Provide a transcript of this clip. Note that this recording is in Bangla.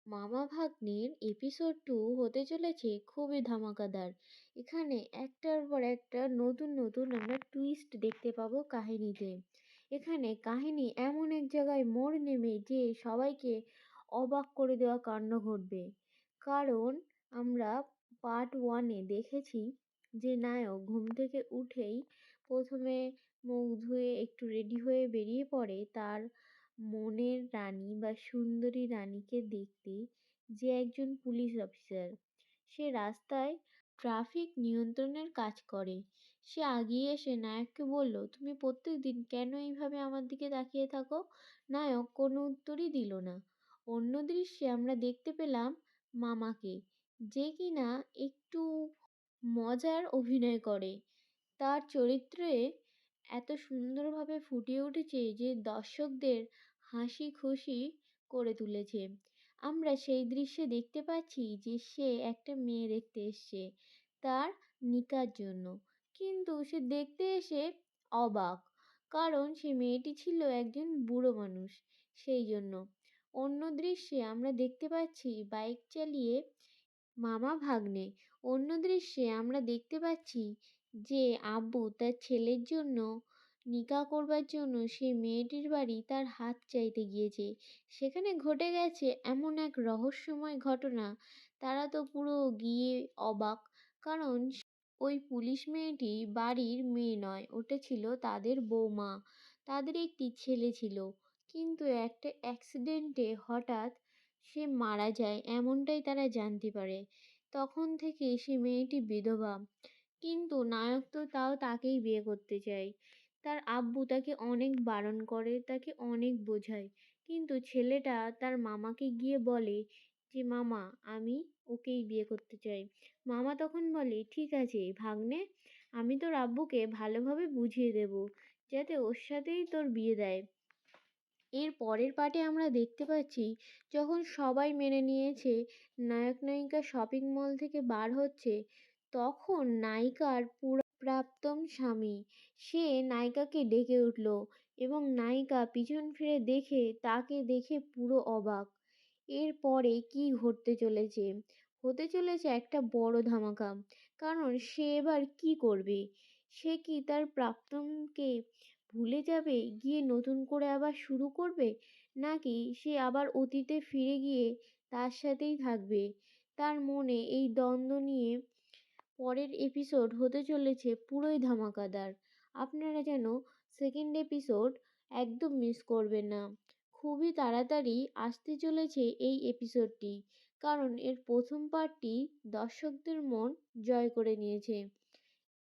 মামা ভাগ্নের এপিসোড 2 হতে চলেছে খুবই ধামাকাদার। এখানে একটার পর একটা নতুন নতুন আমরা টুইস্ট দেখতে পাবো কাহিনীতে। এখানে কাহিনী এমন এক জায়গায় মোড় নেবে যে সবাইকে অবাক করে দেওয়া কাণ্ড ঘটবে। কারণ আমরা পার্ট 1-এ দেখেছি যে নায়ক ঘুম থেকে উঠেই প্রথমে মুখ ধুয়ে একটু রেডি হয়ে বেরিয়ে পড়ে তার মনের রানী বা সুন্দরী রানীকে দেখতে, যে একজন পুলিশ অফিসার। সে রাস্তায় ট্রাফিক নিয়ন্ত্রণের কাজ করে। সে আগিয়ে এসে নায়ককে বলল, তুমি প্রত্যেকদিন কেন এইভাবে আমার দিকে তাকিয়ে থাকো? নায়ক কোনো উত্তরই দিল না। অন্য দৃশ্যে আমরা দেখতে পেলাম মামাকে, যে কিনা একটু মজার অভিনয় করে। তার চরিত্রে এত সুন্দরভাবে ফুটিয়ে উঠেছে যে দর্শকদের হাসি খুশি করে তুলেছে। আমরা সেই দৃশ্যে দেখতে পাচ্ছি যে সে একটা মেয়ে দেখতে এসছে তার নিকার জন্য, কিন্তু সে দেখতে এসে অবাক, কারণ সে মেয়েটি ছিল একজন বুড়ো মানুষ। সেই জন্য অন্য দৃশ্যে আমরা দেখতে পাচ্ছি বাইক চালিয়ে মামা ভাগ্নে। অন্য দৃশ্যে আমরা দেখতে পাচ্ছি যে আব্বু তার ছেলের জন্য নিকাহ করবার জন্য সে মেয়েটির বাড়ি তার হাত চাইতে গিয়েছে। সেখানে ঘটে গেছে এমন এক রহস্যময় ঘটনা, তারা তো পুরো গিয়ে অবাক। কারণ ওই পুলিশ মেয়েটি বাড়ির মেয়ে নয়, ওটা ছিল তাদের বৌমা। তাদের একটি ছেলে ছিল, কিন্তু একটা অ্যাক্সিডেন্টে হঠাৎ সে মারা যায় এমনটাই তারা জানতে পারে। তখন থেকে সে মেয়েটি বিধবা, কিন্তু নায়ক তো তাও তাকেই বিয়ে করতে চায়। তার আব্বু তাকে অনেক বারণ করে, তাকে অনেক বোঝায়, কিন্তু ছেলেটা তার মামাকে গিয়ে বলে যে মামা, আমি ওকেই বিয়ে করতে চাই। মামা তখন বলে, ঠিক আছে ভাগ্নে, আমি তোর আব্বুকে ভালোভাবে বুঝিয়ে দেব যাতে ওর সাথেই তোর বিয়ে দেয়। এর পরের পার্টে আমরা দেখতে পাচ্ছি যখন সবাই মেনে নিয়েছে, নায়ক নায়িকা শপিং মল থেকে বার হচ্ছে, তখন নায়িকার পুরো প্রাক্তন স্বামী সে নায়িকাকে ডেকে উঠল, এবং নায়িকা পিছন ফিরে দেখে তাকে দেখে পুরো অবাক। এরপরে কি ঘটতে চলেছে? হতে চলেছে একটা বড় ধামাকা। কারণ সে এবার কি করবে? সে কি তার প্রাক্তনকে ভুলে যাবে, গিয়ে নতুন করে আবার শুরু করবে, নাকি সে আবার অতীতে ফিরে গিয়ে তার সাথেই থাকবে? তার মনে এই দ্বন্দ্ব নিয়ে পরের এপিসোড হতে চলেছে পুরোই ধামাকাদার। আপনারা যেন সেকেন্ড এপিসোড একদম মিস করবেন না। খুবই তাড়াতাড়ি আসতে চলেছে এই এপিসোডটি, কারণ এর প্রথম পার্টটি দর্শকদের মন জয় করে নিয়েছে।